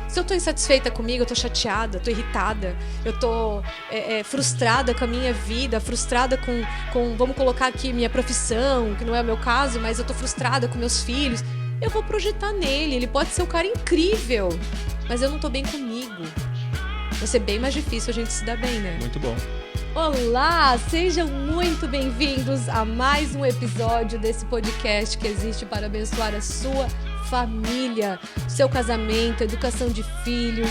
Se eu tô insatisfeita comigo, eu tô chateada, tô irritada, eu tô frustrada com a minha vida, frustrada com, vamos colocar aqui, minha profissão, que não é o meu caso, mas eu tô frustrada com meus filhos, eu vou projetar nele. Ele pode ser um cara incrível, mas eu não tô bem comigo. Vai ser bem mais difícil a gente se dar bem, né? Muito bom. Olá, sejam muito bem-vindos a mais um episódio desse podcast que existe para abençoar a sua família, seu casamento, educação de filhos.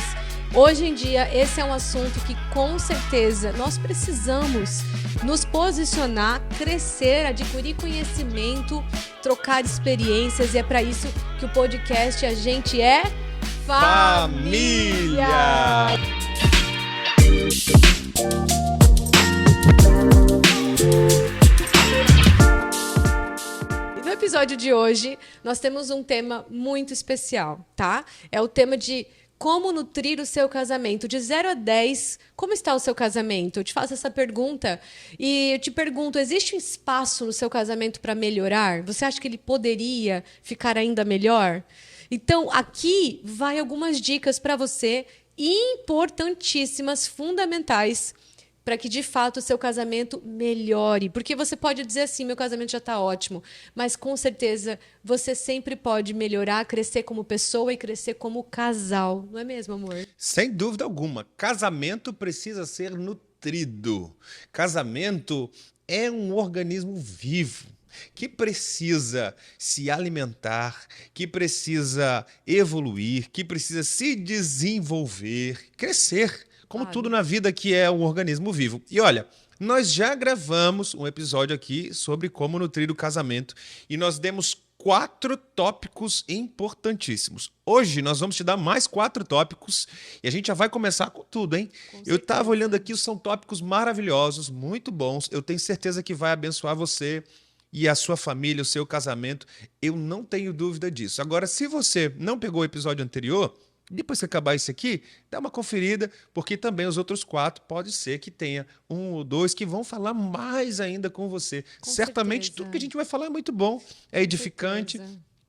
Hoje em dia, esse é um assunto que, com certeza, nós precisamos nos posicionar, crescer, adquirir conhecimento, trocar experiências, e é para isso que o podcast A Gente é Família! No episódio de hoje, nós temos um tema muito especial, tá? É o tema de como nutrir o seu casamento. De 0 a 10, como está o seu casamento? Eu te faço essa pergunta e eu te pergunto, existe um espaço no seu casamento para melhorar? Você acha que ele poderia ficar ainda melhor? Então, aqui vai algumas dicas para você, importantíssimas, fundamentais, para que, de fato, o seu casamento melhore. Porque você pode dizer assim, meu casamento já está ótimo, mas, com certeza, você sempre pode melhorar, crescer como pessoa e crescer como casal. Não é mesmo, amor? Sem dúvida alguma. Casamento precisa ser nutrido. Casamento é um organismo vivo que precisa se alimentar, que precisa evoluir, que precisa se desenvolver, crescer. Como tudo na vida que é um organismo vivo. E olha, nós já gravamos um episódio aqui sobre como nutrir o casamento e nós demos 4 tópicos importantíssimos. Hoje nós vamos te dar mais 4 tópicos e a gente já vai começar com tudo, hein? Eu estava olhando aqui, são tópicos maravilhosos, muito bons. Eu tenho certeza que vai abençoar você e a sua família, o seu casamento. Eu não tenho dúvida disso. Agora, se você não pegou o episódio anterior, depois que acabar isso aqui, dá uma conferida, porque também os outros 4 pode ser que tenha 1 ou 2 que vão falar mais ainda com você. Certamente tudo que a gente vai falar é muito bom, é edificante,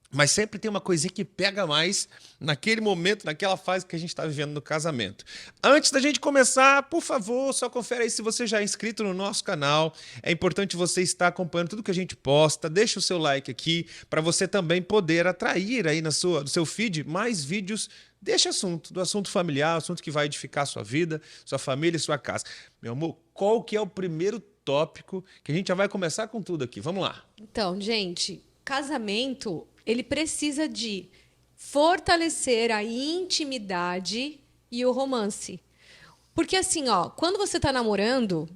mas sempre tem uma coisinha que pega mais naquele momento, naquela fase que a gente está vivendo no casamento. Antes da gente começar, por favor, só confere aí se você já é inscrito no nosso canal. É importante você estar acompanhando tudo que a gente posta. Deixa o seu like aqui para você também poder atrair aí no seu feed mais vídeos deste assunto, do assunto familiar, assunto que vai edificar a sua vida, sua família e sua casa. Meu amor, qual que é o primeiro tópico que a gente já vai começar com tudo aqui? Vamos lá. Então, gente, casamento, ele precisa de fortalecer a intimidade e o romance. Porque assim, ó, quando você está namorando,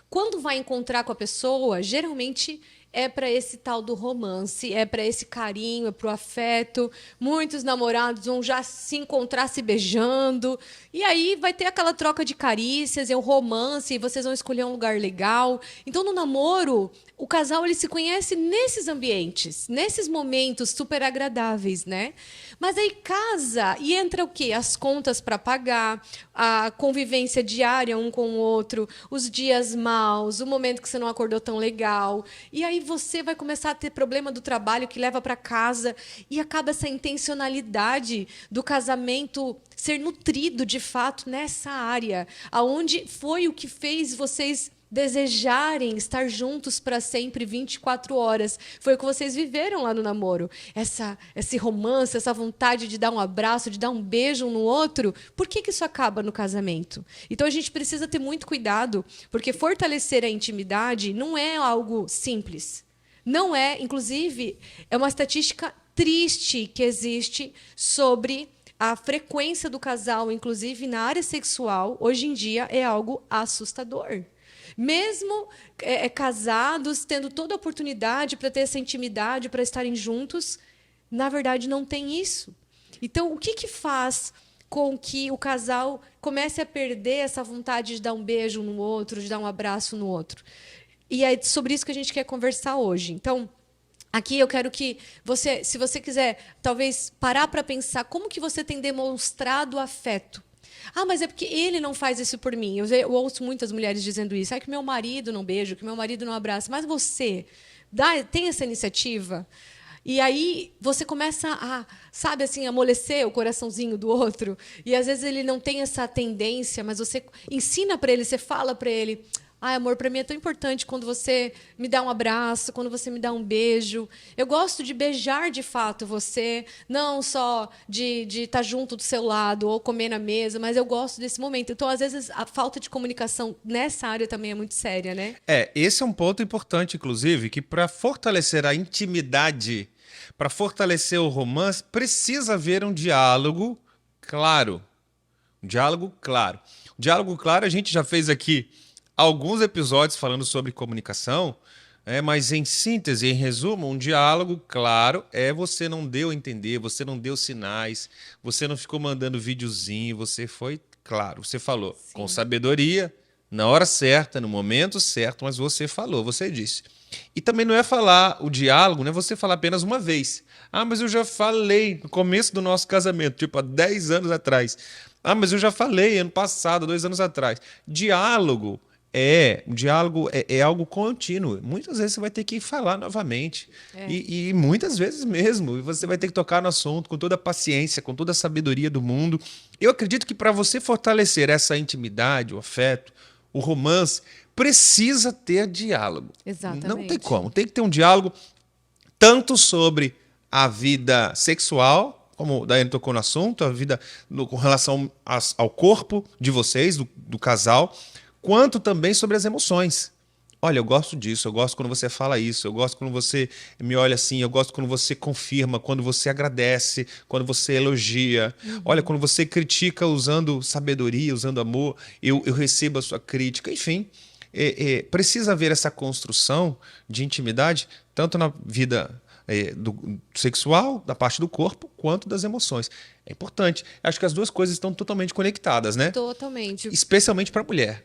quando vai encontrar com a pessoa, geralmente é para esse tal do romance, é para esse carinho, é para o afeto. Muitos namorados vão já se encontrar se beijando. E aí vai ter aquela troca de carícias, é o romance, e vocês vão escolher um lugar legal. Então, no namoro, o casal ele se conhece nesses ambientes, nesses momentos super agradáveis, né? Mas aí casa e entra o quê? As contas para pagar, a convivência diária um com o outro, os dias maus, o momento que você não acordou tão legal. E aí você vai começar a ter problema do trabalho que leva para casa e acaba essa intencionalidade do casamento ser nutrido de fato nessa área, aonde foi o que fez vocês desejarem estar juntos para sempre, 24 horas. Foi o que vocês viveram lá no namoro. Esse romance, essa vontade de dar um abraço, de dar um beijo um no outro. Por que isso acaba no casamento? Então, a gente precisa ter muito cuidado, porque fortalecer a intimidade não é algo simples. Não é, inclusive, é uma estatística triste que existe sobre a frequência do casal, inclusive na área sexual, hoje em dia é algo assustador. Mesmo casados, tendo toda a oportunidade para ter essa intimidade, para estarem juntos, na verdade não tem isso. Então, o que faz com que o casal comece a perder essa vontade de dar um beijo no outro, de dar um abraço no outro? E é sobre isso que a gente quer conversar hoje. Então, aqui eu quero que você, se você quiser, talvez parar para pensar como que você tem demonstrado afeto. Ah, mas é porque ele não faz isso por mim. Eu ouço muitas mulheres dizendo isso. É que meu marido não beija, que meu marido não abraça. Mas você tem essa iniciativa? E aí você começa a, sabe, assim, amolecer o coraçãozinho do outro. E às vezes ele não tem essa tendência, mas você ensina para ele, você fala para ele: ai, amor, para mim é tão importante quando você me dá um abraço, quando você me dá um beijo. Eu gosto de beijar de fato você, não só de estar junto do seu lado ou comer na mesa, mas eu gosto desse momento. Então, às vezes, a falta de comunicação nessa área também é muito séria, né? Esse é um ponto importante, inclusive, que para fortalecer a intimidade, para fortalecer o romance, precisa haver um diálogo claro. Um diálogo claro. O diálogo claro a gente já fez aqui alguns episódios falando sobre comunicação, mas em síntese, em resumo, um diálogo claro é você não deu a entender, você não deu sinais, você não ficou mandando videozinho, você foi claro, você falou com sabedoria, na hora certa, no momento certo, mas você falou, você disse. E também não é falar o diálogo, não é você falar apenas uma vez. Ah, mas eu já falei no começo do nosso casamento, tipo há 10 anos atrás. Ah, mas eu já falei ano passado, 2 anos atrás. Um diálogo é algo contínuo. Muitas vezes você vai ter que falar novamente. E muitas vezes mesmo. E você vai ter que tocar no assunto com toda a paciência, com toda a sabedoria do mundo. Eu acredito que para você fortalecer essa intimidade, o afeto, o romance, precisa ter diálogo. Exatamente. Não tem como. Tem que ter um diálogo tanto sobre a vida sexual, como o Daiane tocou no assunto, a vida com relação ao corpo de vocês, do casal, quanto também sobre as emoções. Olha, eu gosto disso, eu gosto quando você fala isso, eu gosto quando você me olha assim, eu gosto quando você confirma, quando você agradece, quando você elogia. Olha, quando você critica usando sabedoria, usando amor, eu recebo a sua crítica. Enfim, precisa haver essa construção de intimidade, tanto na vida do sexual, da parte do corpo, quanto das emoções. É importante. Acho que as duas coisas estão totalmente conectadas, né? Totalmente. Especialmente para a mulher.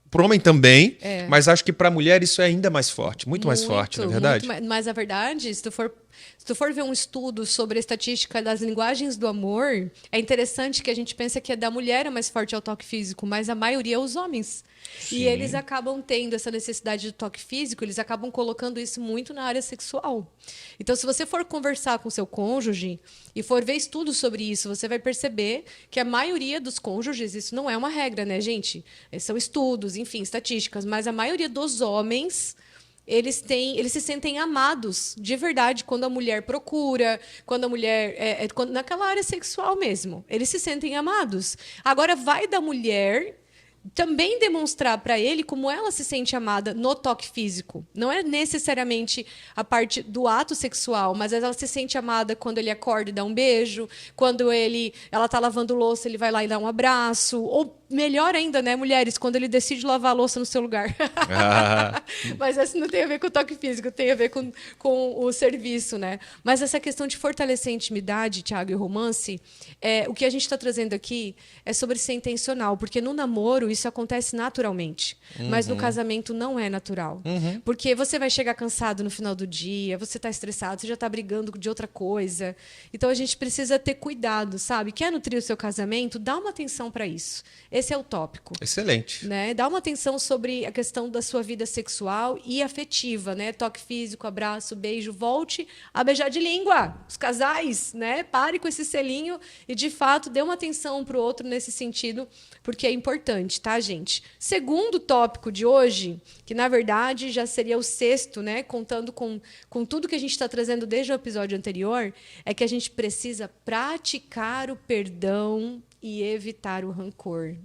Para o homem também, mas acho que para a mulher isso é ainda mais forte, muito mais forte, não é verdade? Mas a verdade, se tu for ver um estudo sobre a estatística das linguagens do amor, é interessante que a gente pensa que da mulher é mais forte ao toque físico, mas a maioria é os homens. Sim. E eles acabam tendo essa necessidade de toque físico, eles acabam colocando isso muito na área sexual. Então, se você for conversar com seu cônjuge e for ver estudos sobre isso, você vai perceber que a maioria dos cônjuges, isso não é uma regra, né, gente? São estudos, enfim, estatísticas, mas a maioria dos homens, eles se sentem amados de verdade quando a mulher procura, quando a mulher naquela área sexual mesmo. Eles se sentem amados. Agora vai da mulher também demonstrar para ele como ela se sente amada no toque físico. Não é necessariamente a parte do ato sexual, mas ela se sente amada quando ele acorda e dá um beijo, quando ela está lavando louça, ele vai lá e dá um abraço, ou melhor ainda, né, mulheres, quando ele decide lavar a louça no seu lugar. Mas isso não tem a ver com o toque físico, tem a ver com o serviço, né? Mas essa questão de fortalecer a intimidade, Thiago, e romance, o que a gente está trazendo aqui é sobre ser intencional, porque no namoro isso acontece naturalmente, mas no casamento não é natural. Porque você vai chegar cansado no final do dia, você está estressado, você já está brigando de outra coisa. Então a gente precisa ter cuidado, sabe? Quer nutrir o seu casamento? Dá uma atenção para isso. Esse é o tópico. Excelente. Né? Dá uma atenção sobre a questão da sua vida sexual e afetiva, né? Toque físico, abraço, beijo, volte a beijar de língua. Os casais, né? Pare com esse selinho e, de fato, dê uma atenção para o outro nesse sentido, porque é importante, tá, gente? Segundo tópico de hoje, que, na verdade, já seria o sexto, né? Contando com tudo que a gente está trazendo desde o episódio anterior, é que a gente precisa praticar o perdão e evitar o rancor.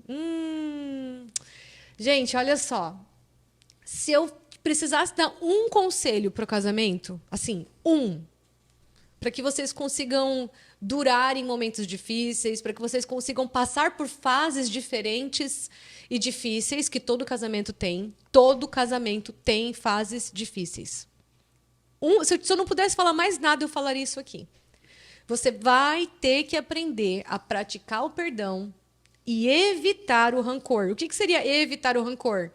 Gente, olha só. Se eu precisasse dar um conselho para o casamento, assim, para que vocês consigam durar em momentos difíceis, para que vocês consigam passar por fases diferentes e difíceis, que todo casamento tem. Todo casamento tem fases difíceis. Se eu não pudesse falar mais nada, eu falaria isso aqui. Você vai ter que aprender a praticar o perdão e evitar o rancor. O que seria evitar o rancor?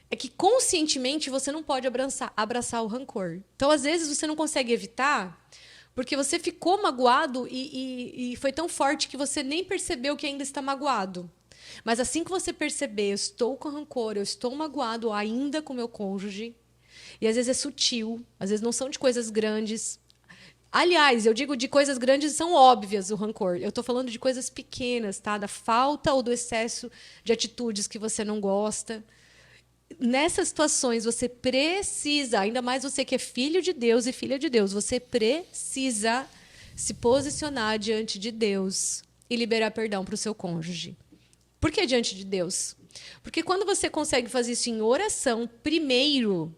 É que conscientemente você não pode abraçar o rancor. Então, às vezes, você não consegue evitar porque você ficou magoado e foi tão forte que você nem percebeu que ainda está magoado. Mas assim que você perceber, eu estou com rancor, eu estou magoado ainda com meu cônjuge, E às vezes é sutil, às vezes não são de coisas grandes. Aliás, eu digo de coisas grandes são óbvias o rancor. Eu estou falando de coisas pequenas, tá? Da falta ou do excesso de atitudes que você não gosta. Nessas situações, você precisa, ainda mais você que é filho de Deus e filha de Deus, você precisa se posicionar diante de Deus e liberar perdão para o seu cônjuge. Por que diante de Deus? Porque quando você consegue fazer isso em oração, primeiro,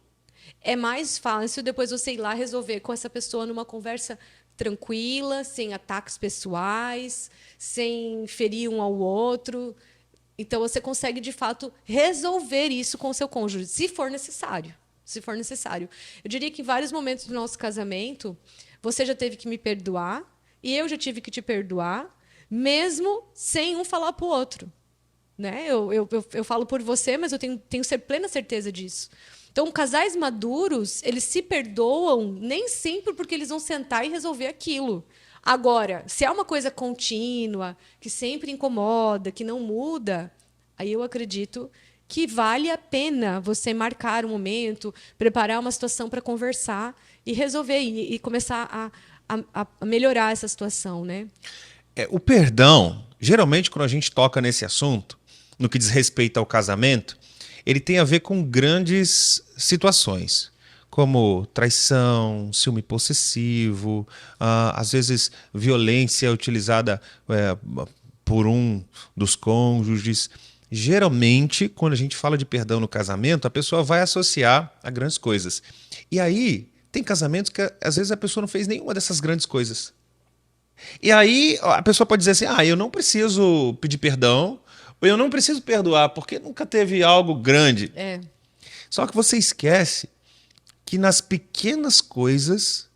é mais fácil depois você ir lá resolver com essa pessoa numa conversa tranquila, sem ataques pessoais, sem ferir um ao outro. Então, você consegue, de fato, resolver isso com o seu cônjuge, se for necessário. Se for necessário. Eu diria que em vários momentos do nosso casamento, você já teve que me perdoar e eu já tive que te perdoar, mesmo sem um falar para o outro. Né? Eu falo por você, mas eu tenho plena certeza disso. Então, casais maduros, eles se perdoam nem sempre porque eles vão sentar e resolver aquilo. Agora, se é uma coisa contínua, que sempre incomoda, que não muda, aí eu acredito que vale a pena você marcar um momento, preparar uma situação para conversar e resolver, e começar a melhorar essa situação. Né? O perdão, geralmente, quando a gente toca nesse assunto, no que diz respeito ao casamento, ele tem a ver com grandes situações, como traição, ciúme possessivo, às vezes violência utilizada por um dos cônjuges. Geralmente, quando a gente fala de perdão no casamento, a pessoa vai associar a grandes coisas. E aí, tem casamentos que às vezes a pessoa não fez nenhuma dessas grandes coisas. E aí, a pessoa pode dizer assim, eu não preciso pedir perdão, ou eu não preciso perdoar, porque nunca teve algo grande. Só que você esquece que nas pequenas coisas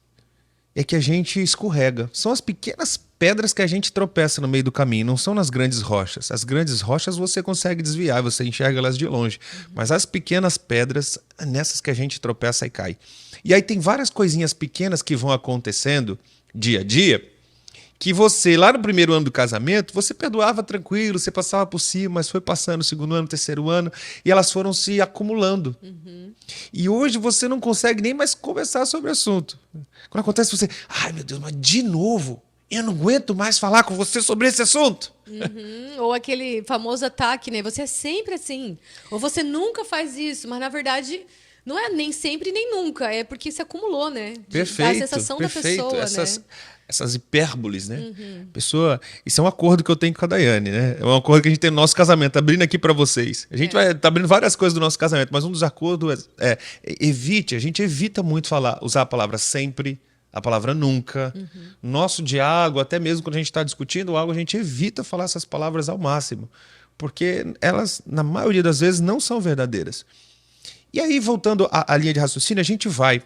é que a gente escorrega. São as pequenas pedras que a gente tropeça no meio do caminho, não são nas grandes rochas. As grandes rochas você consegue desviar, você enxerga elas de longe. Mas as pequenas pedras, é nessas que a gente tropeça e cai. E aí tem várias coisinhas pequenas que vão acontecendo dia a dia, que você, lá no primeiro ano do casamento, você perdoava tranquilo, você passava por cima, mas foi passando o segundo ano, terceiro ano, e elas foram se acumulando. E hoje você não consegue nem mais conversar sobre o assunto. Quando acontece, você, ai meu Deus, mas de novo, eu não aguento mais falar com você sobre esse assunto. Ou aquele famoso ataque, né? Você é sempre assim. Ou você nunca faz isso, mas na verdade não é nem sempre nem nunca, é porque se acumulou, né? Perfeito, da sensação perfeito. da pessoa, né? Essas hipérboles, né? Pessoa, isso é um acordo que eu tenho com a Daiane, né? É um acordo que a gente tem no nosso casamento, abrindo aqui para vocês. A gente vai abrindo várias coisas do nosso casamento, mas um dos acordos a gente evita muito usar a palavra sempre, a palavra nunca. Nosso diálogo, até mesmo quando a gente está discutindo algo, a gente evita falar essas palavras ao máximo, porque elas, na maioria das vezes, não são verdadeiras. E aí, voltando à linha de raciocínio, a gente vai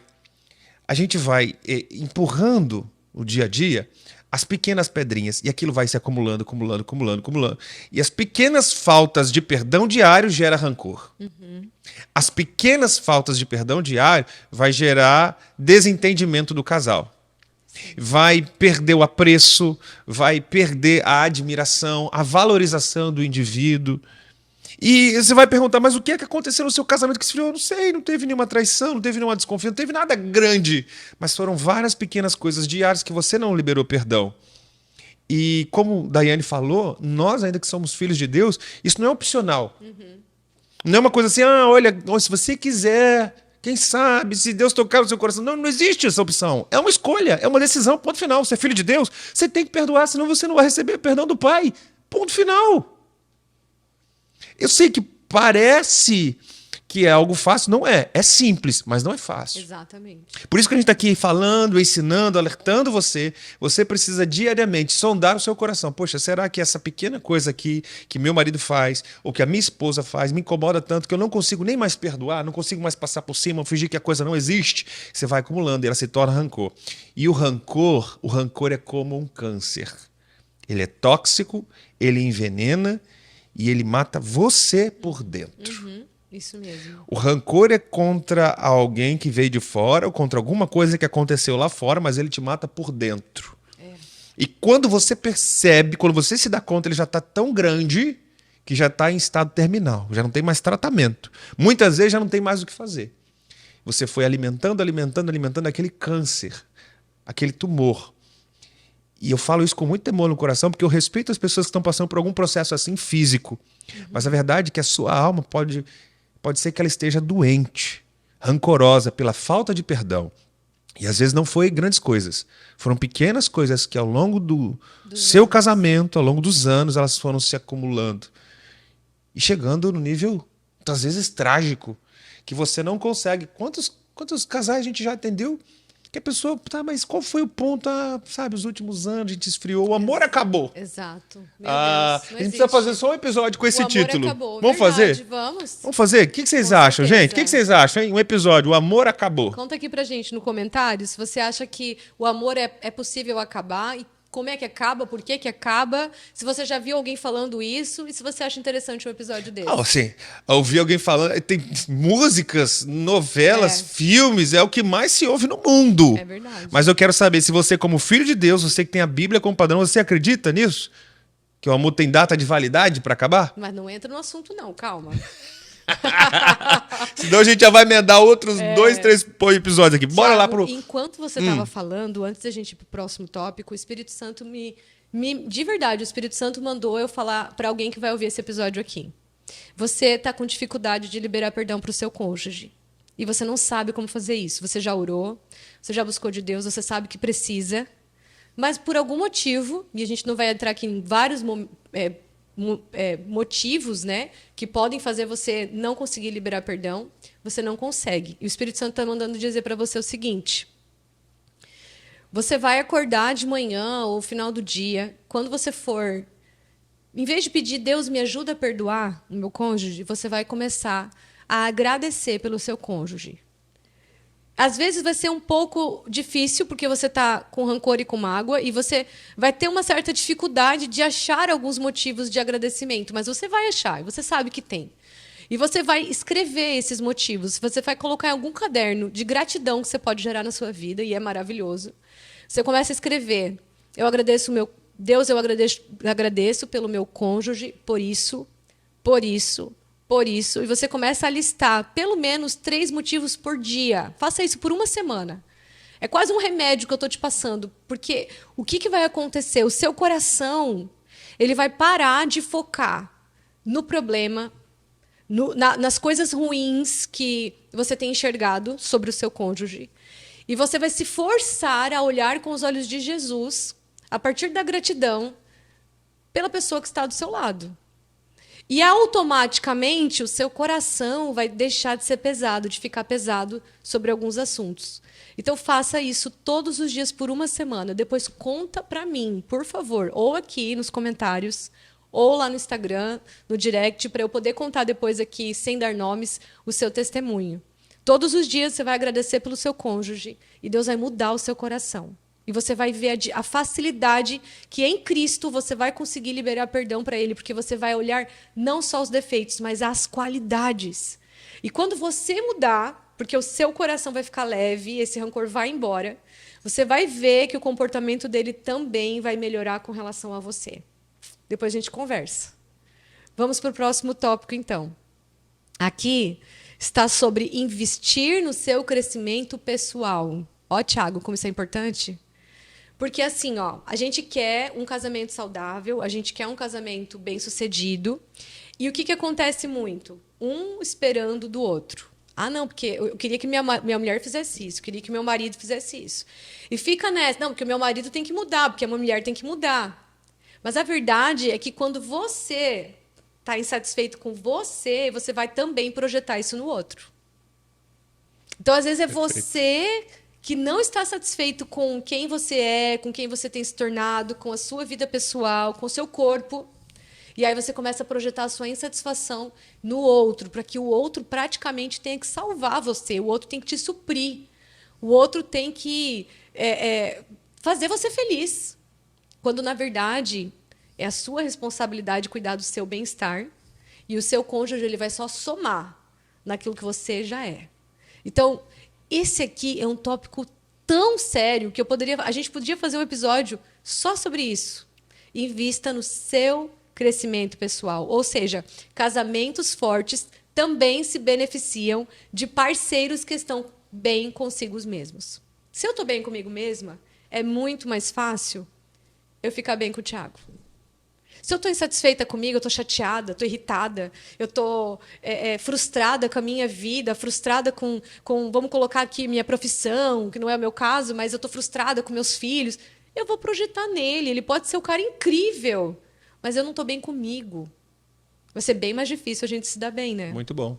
empurrando o dia a dia, as pequenas pedrinhas, e aquilo vai se acumulando, acumulando, acumulando, acumulando. E as pequenas faltas de perdão diário geram rancor. As pequenas faltas de perdão diário vai gerar desentendimento do casal. Vai perder o apreço, vai perder a admiração, a valorização do indivíduo. E você vai perguntar, mas o que é que aconteceu no seu casamento que esfriou? Eu não sei, não teve nenhuma traição, não teve nenhuma desconfiança, não teve nada grande. Mas foram várias pequenas coisas diárias que você não liberou perdão. E como Daiane falou, nós ainda que somos filhos de Deus, isso não é opcional. Não é uma coisa assim, olha, se você quiser, quem sabe, se Deus tocar no seu coração. Não, não existe essa opção. É uma escolha, é uma decisão, ponto final. Você é filho de Deus, você tem que perdoar, senão você não vai receber perdão do Pai. Ponto final. Eu sei que parece que é algo fácil, não é. É simples, mas não é fácil. Exatamente. Por isso que a gente está aqui falando, ensinando, alertando você. Você precisa diariamente sondar o seu coração. Poxa, será que essa pequena coisa aqui que meu marido faz, ou que a minha esposa faz, me incomoda tanto que eu não consigo nem mais perdoar, não consigo mais passar por cima, fingir que a coisa não existe? Você vai acumulando e ela se torna rancor. E o rancor é como um câncer. Ele é tóxico, ele envenena, e ele mata você por dentro. Isso mesmo. O rancor é contra alguém que veio de fora ou contra alguma coisa que aconteceu lá fora, mas ele te mata por dentro. E quando você percebe, quando você se dá conta, ele já está tão grande que já está em estado terminal, já não tem mais tratamento. Muitas vezes já não tem mais o que fazer. você foi alimentando aquele câncer, aquele tumor. E eu falo isso com muito temor no coração, porque eu respeito as pessoas que estão passando por algum processo assim físico. Mas a verdade é que a sua alma pode ser que ela esteja doente, rancorosa pela falta de perdão. E às vezes não foi grandes coisas. Foram pequenas coisas que ao longo do seu casamento, ao longo dos anos, elas foram se acumulando. E chegando no nível, às vezes, trágico, que você não consegue. Quantos casais a gente já atendeu? Que a pessoa, tá, mas qual foi o ponto? Ah, sabe, os últimos anos a gente esfriou, o amor acabou. Exato. Meu Deus, A gente precisa fazer só um episódio com esse título. Acabou. Vamos Verdade, fazer? Vamos. Vamos fazer? O que vocês acham, gente? O que vocês acham, hein? Um episódio, o amor acabou. Conta aqui pra gente no comentário se você acha que o amor é possível acabar e como é que acaba, por que acaba, se você já viu alguém falando isso e se você acha interessante um episódio desse. Não, assim, ouvir alguém falando, tem músicas, novelas, filmes, é o que mais se ouve no mundo. É verdade. Mas eu quero saber se você, como filho de Deus, você que tem a Bíblia como padrão, você acredita nisso? Que o amor tem data de validade para acabar? Mas não entra no assunto não, calma. Senão a gente já vai emendar outros 2, 3 episódios aqui. Bora Thiago, lá pro... Enquanto você estava falando, antes da gente ir pro próximo tópico, o Espírito Santo de verdade, o Espírito Santo mandou eu falar para alguém que vai ouvir esse episódio aqui. Você está com dificuldade de liberar perdão para o seu cônjuge. E você não sabe como fazer isso. Você já orou, você já buscou de Deus, você sabe que precisa. Mas por algum motivo, e a gente não vai entrar aqui em vários motivos, né, que podem fazer você não conseguir liberar perdão, você não consegue. E o Espírito Santo está mandando dizer para você o seguinte: você vai acordar de manhã ou no final do dia, quando você for, em vez de pedir Deus me ajuda a perdoar o meu cônjuge, você vai começar a agradecer pelo seu cônjuge. Às vezes vai ser um pouco difícil, porque você está com rancor e com mágoa, e você vai ter uma certa dificuldade de achar alguns motivos de agradecimento, mas você vai achar, e você sabe que tem. E você vai escrever esses motivos, você vai colocar em algum caderno de gratidão que você pode gerar na sua vida, e é maravilhoso. Você começa a escrever: eu agradeço Deus, eu agradeço pelo meu cônjuge, por isso, por isso, por isso, e você começa a listar pelo menos 3 motivos por dia. Faça isso por uma semana. É quase um remédio que eu estou te passando, porque o que vai acontecer? O seu coração ele vai parar de focar no problema, nas coisas ruins que você tem enxergado sobre o seu cônjuge, e você vai se forçar a olhar com os olhos de Jesus, a partir da gratidão, pela pessoa que está do seu lado. E automaticamente o seu coração vai deixar de ser pesado, de ficar pesado sobre alguns assuntos. Então faça isso todos os dias por uma semana. Depois conta para mim, por favor, ou aqui nos comentários, ou lá no Instagram, no direct, para eu poder contar depois aqui, sem dar nomes, o seu testemunho. Todos os dias você vai agradecer pelo seu cônjuge e Deus vai mudar o seu coração. E você vai ver a facilidade que em Cristo você vai conseguir liberar perdão para Ele, porque você vai olhar não só os defeitos, mas as qualidades. E quando você mudar, porque o seu coração vai ficar leve, esse rancor vai embora, você vai ver que o comportamento dele também vai melhorar com relação a você. Depois a gente conversa. Vamos para o próximo tópico, então. Aqui está sobre investir no seu crescimento pessoal. Ó, Thiago, como isso é importante. Porque assim, ó, a gente quer um casamento saudável, a gente quer um casamento bem-sucedido. E o que acontece muito? Um esperando do outro. Ah, não, porque eu queria que minha mulher fizesse isso, eu queria que meu marido fizesse isso. E fica nessa, não, porque o meu marido tem que mudar, porque a minha mulher tem que mudar. Mas a verdade é que quando você está insatisfeito com você, você vai também projetar isso no outro. Então, às vezes, é você que não está satisfeito com quem você é, com quem você tem se tornado, com a sua vida pessoal, com o seu corpo. E aí você começa a projetar a sua insatisfação no outro, para que o outro praticamente tenha que salvar você, o outro tem que te suprir, o outro tem que fazer você feliz. Quando, na verdade, é a sua responsabilidade cuidar do seu bem-estar e o seu cônjuge ele vai só somar naquilo que você já é. Então, esse aqui é um tópico tão sério que a gente podia fazer um episódio só sobre isso. Invista no seu crescimento pessoal. Ou seja, casamentos fortes também se beneficiam de parceiros que estão bem consigo mesmos. Se eu tô bem comigo mesma, é muito mais fácil eu ficar bem com o Thiago. Se eu estou insatisfeita comigo, eu estou chateada, estou irritada, eu estou frustrada com a minha vida, frustrada com, vamos colocar aqui, minha profissão, que não é o meu caso, mas eu estou frustrada com meus filhos, eu vou projetar nele. Ele pode ser um cara incrível, mas eu não estou bem comigo. Vai ser bem mais difícil a gente se dar bem, né? Muito bom.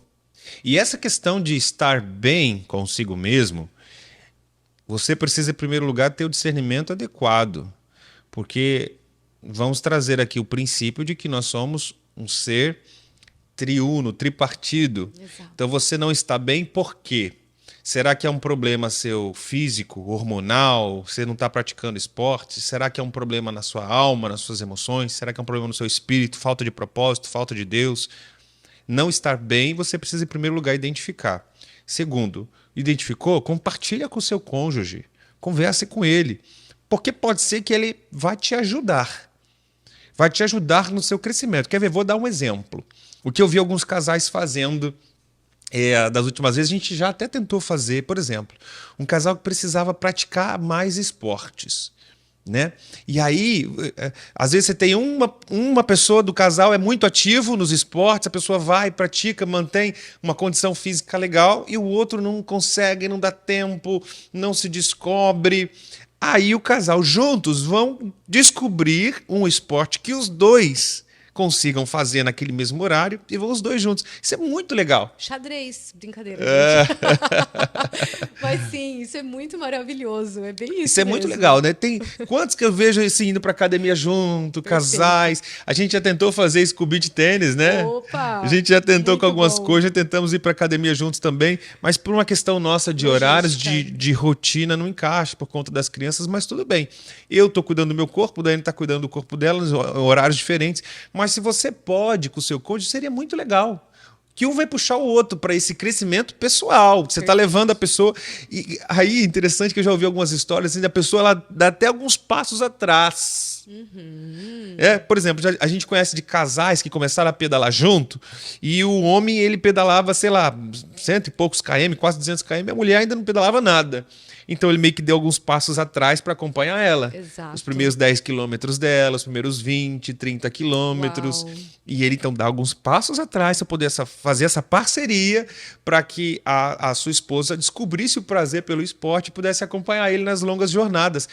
E essa questão de estar bem consigo mesmo, você precisa, em primeiro lugar, ter o discernimento adequado. Porque vamos trazer aqui o princípio de que nós somos um ser triuno, tripartido. Exato. Então você não está bem por quê? Será que é um problema seu físico, hormonal? Você não está praticando esporte? Será que é um problema na sua alma, nas suas emoções? Será que é um problema no seu espírito, falta de propósito, falta de Deus? Não estar bem, você precisa, em primeiro lugar, identificar. Segundo, identificou? Compartilha com o seu cônjuge. Converse com ele. Porque pode ser que ele vai te ajudar. Vai te ajudar no seu crescimento. Quer ver? Vou dar um exemplo. O que eu vi alguns casais fazendo das últimas vezes, a gente já até tentou fazer, por exemplo, um casal que precisava praticar mais esportes. Né? E aí, às vezes você tem uma pessoa do casal é muito ativo nos esportes, a pessoa vai, pratica, mantém uma condição física legal e o outro não consegue, não dá tempo, não se descobre. Aí o casal juntos vão descobrir um esporte que os dois consigam fazer naquele mesmo horário e vão os dois juntos. Isso é muito legal. Xadrez, brincadeira, gente. Mas sim, isso é muito maravilhoso. É bem isso. Isso é mesmo. muito legal, né? Tem quantos que eu vejo assim, indo pra academia junto, casais. A gente já tentou fazer isso com o beach tênis, né? Opa! A gente já tentou muito com algumas bom. coisas, já tentamos ir pra academia juntos também, mas por uma questão nossa de horários, de rotina, não encaixa por conta das crianças, mas tudo bem. Eu tô cuidando do meu corpo, o Daiane tá cuidando do corpo dela, em horários diferentes, mas se você pode com o seu cônjuge, seria muito legal. Que um vai puxar o outro para esse crescimento pessoal. Você está levando a pessoa. E aí, interessante que eu já ouvi algumas histórias assim, da pessoa ela dá até alguns passos atrás. Por exemplo, a gente conhece de casais que começaram a pedalar junto e o homem ele pedalava, sei lá, 100 e poucos km, quase 200 km, a mulher ainda não pedalava nada. Então ele meio que deu alguns passos atrás para acompanhar ela. Exato. Os primeiros 10 quilômetros dela, os primeiros 20, 30 quilômetros. Uau. E ele então dá alguns passos atrás para poder fazer essa parceria para que a sua esposa descobrisse o prazer pelo esporte e pudesse acompanhar ele nas longas jornadas.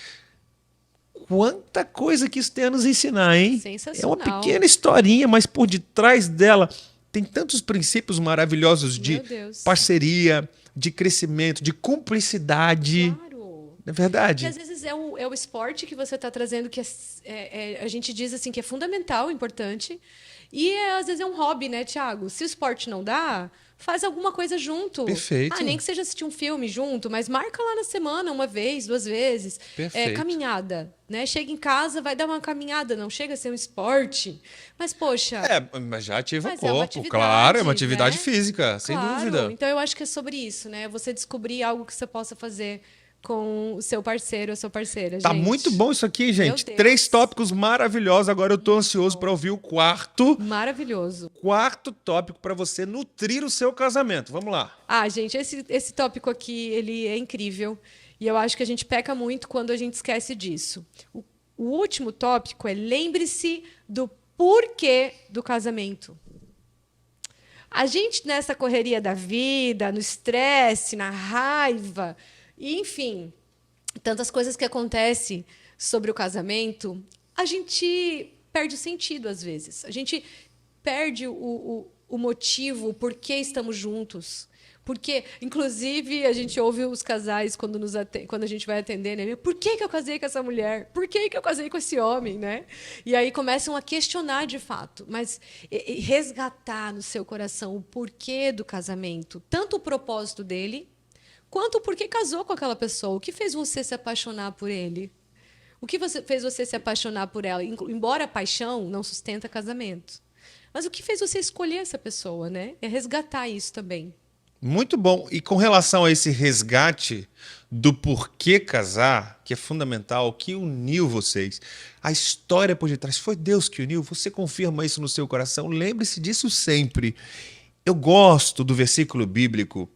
Quanta coisa que isso tem a nos ensinar, hein? Sensacional. É uma pequena historinha, mas por detrás dela tem tantos princípios maravilhosos de parceria, de crescimento, de cumplicidade. Claro. Não é verdade? E às vezes é o esporte que você está trazendo que a gente diz assim que é fundamental, importante. E às vezes é um hobby, né, Thiago? Se o esporte não dá, faz alguma coisa junto. Perfeito. Nem que seja assistir um filme junto, mas marca lá na semana, uma vez, 2 vezes. Perfeito. Caminhada, né? Chega em casa, vai dar uma caminhada, não chega a ser um esporte. Mas, poxa... mas já ativa o Mas corpo, é uma atividade, claro, é uma atividade né? física, sem dúvida. Então, eu acho que é sobre isso, né? Você descobrir algo que você possa fazer com o seu parceiro, a sua parceira, Tá gente. muito bom isso aqui, gente. Meu Deus. 3 tópicos maravilhosos. Agora eu tô ansioso para ouvir o quarto. Maravilhoso. Quarto tópico para você nutrir o seu casamento. Vamos lá. Gente, esse tópico aqui, ele é incrível. E eu acho que a gente peca muito quando a gente esquece disso. O último tópico é lembre-se do porquê do casamento. A gente, nessa correria da vida, no estresse, na raiva, enfim, tantas coisas que acontecem sobre o casamento, a gente perde o sentido, às vezes. A gente perde o motivo, o porquê estamos juntos. Porque, inclusive, a gente ouve os casais quando a gente vai atender, né? Por que eu casei com essa mulher? Por que eu casei com esse homem, né? E aí começam a questionar de fato, mas resgatar no seu coração o porquê do casamento, tanto o propósito dele, quanto o porquê casou com aquela pessoa. O que fez você se apaixonar por ele? O que fez você se apaixonar por ela? Embora a paixão não sustenta casamento. Mas o que fez você escolher essa pessoa, né? É resgatar isso também. Muito bom. E com relação a esse resgate do porquê casar, que é fundamental, que uniu vocês, a história por detrás, foi Deus que uniu, você confirma isso no seu coração, lembre-se disso sempre. Eu gosto do versículo bíblico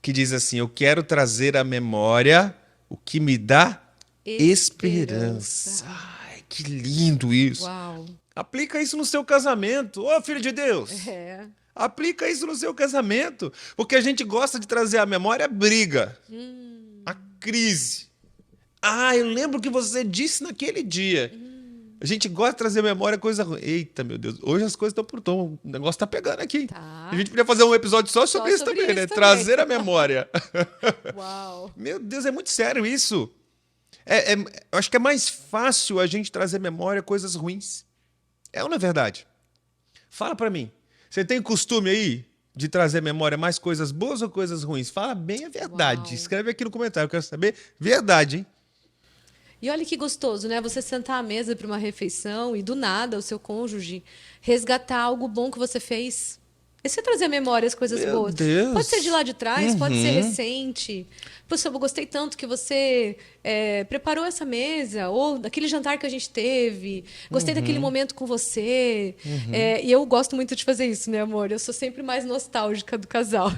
que diz assim: eu quero trazer à memória o que me dá esperança. Ai, que lindo isso. Uau. Aplica isso no seu casamento. Ô, filho de Deus. É. Aplica isso no seu casamento. Porque a gente gosta de trazer à memória a briga, a crise. Ah, eu lembro que você disse naquele dia. A gente gosta de trazer à memória coisa ruim. Eita, meu Deus. Hoje as coisas estão por tom. O negócio tá pegando aqui. Tá. A gente podia fazer um episódio só sobre isso sobre também, isso né? também. Trazer à memória. Uau. Meu Deus, é muito sério isso. Eu acho que é mais fácil a gente trazer à memória coisas ruins. É ou não é verdade? Fala pra mim. Você tem costume aí de trazer à memória mais coisas boas ou coisas ruins? Fala bem a verdade. Uau. Escreve aqui no comentário. Eu quero saber verdade, hein? E olha que gostoso, né? Você sentar à mesa para uma refeição e do nada o seu cônjuge resgatar algo bom que você fez. E você trazer à memória as coisas Meu boas. Deus. Pode ser de lá de trás, pode ser Uhum. recente. Poxa, eu gostei tanto que você preparou essa mesa, ou daquele jantar que a gente teve. Gostei daquele momento com você. E eu gosto muito de fazer isso, né, amor? Eu sou sempre mais nostálgica do casal.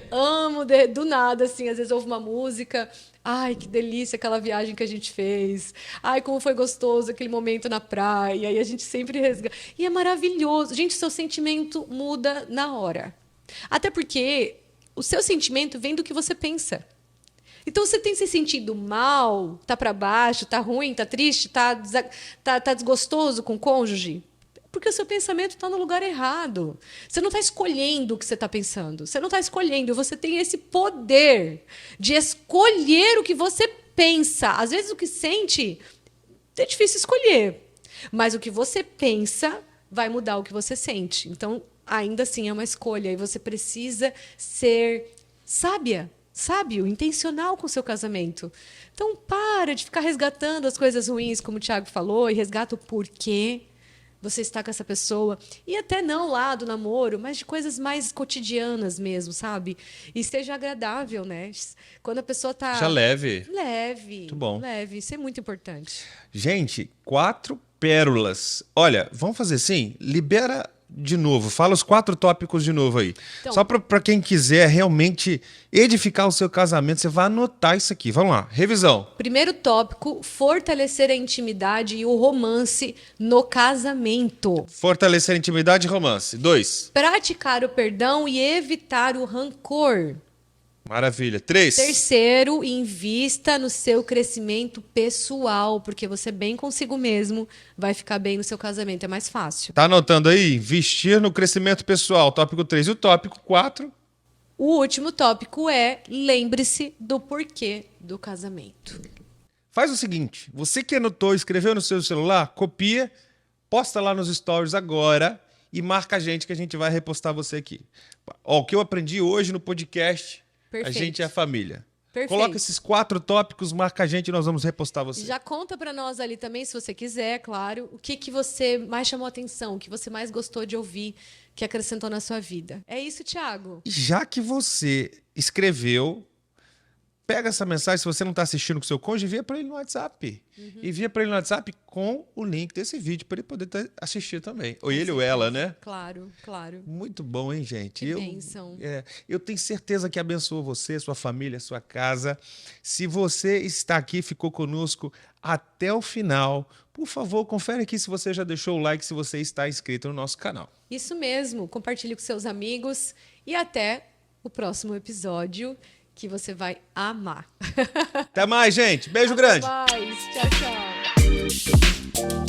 Amo do nada, assim, às vezes ouvo uma música. Ai, que delícia aquela viagem que a gente fez. Ai, como foi gostoso aquele momento na praia. E a gente sempre resgata. E é maravilhoso. Gente, seu sentimento muda na hora. Até porque o seu sentimento vem do que você pensa. Então, você tem se sentido mal, tá para baixo, tá ruim, tá triste, tá desgostoso com o cônjuge? Porque o seu pensamento está no lugar errado. Você não está escolhendo o que você está pensando. Você não está escolhendo. Você tem esse poder de escolher o que você pensa. Às vezes, o que sente é difícil escolher. Mas o que você pensa vai mudar o que você sente. Então, ainda assim, é uma escolha. E você precisa ser sábio, intencional com o seu casamento. Então, para de ficar resgatando as coisas ruins, como o Thiago falou, e resgata o porquê você está com essa pessoa. E até não lá do namoro, mas de coisas mais cotidianas mesmo, sabe? E seja agradável, né? Quando a pessoa tá... Já leve. Leve. Muito bom. Leve. Isso é muito importante. Gente, 4 pérolas. Olha, vamos fazer assim? Libera de novo. Fala os 4 tópicos de novo aí. Então, Só para quem quiser realmente edificar o seu casamento, você vai anotar isso aqui. Vamos lá. Revisão. primeiro tópico, fortalecer a intimidade e o romance no casamento. Fortalecer a intimidade e romance. 2. Praticar o perdão e evitar o rancor. Maravilha. 3. Terceiro, invista no seu crescimento pessoal, porque você bem consigo mesmo vai ficar bem no seu casamento, é mais fácil. Tá anotando aí? Investir no crescimento pessoal. Tópico 3. E o tópico 4? O último tópico é lembre-se do porquê do casamento. Faz o seguinte, você que anotou, escreveu no seu celular, copia, posta lá nos stories agora e marca a gente que a gente vai repostar você aqui. Ó, o que eu aprendi hoje no podcast, Perfeito. a gente é a família. Perfeito. Coloca esses 4 tópicos, marca a gente e nós vamos repostar você. Já conta para nós ali também, se você quiser, claro, o que você mais chamou atenção, o que você mais gostou de ouvir, que acrescentou na sua vida. É isso, Thiago. E já que você escreveu, pega essa mensagem, se você não está assistindo com o seu cônjuge, envia para ele no WhatsApp. Envia para ele no WhatsApp com o link desse vídeo, para ele poder assistir também. Ou ele ou ela, né? Claro, claro. Muito bom, hein, gente? Que bênção. Eu tenho certeza que abençoou você, sua família, sua casa. Se você está aqui, ficou conosco até o final, por favor, confere aqui se você já deixou o like, se você está inscrito no nosso canal. Isso mesmo. Compartilhe com seus amigos e até o próximo episódio que você vai amar. Até mais, gente. Beijo grande. Até mais. Tchau, tchau.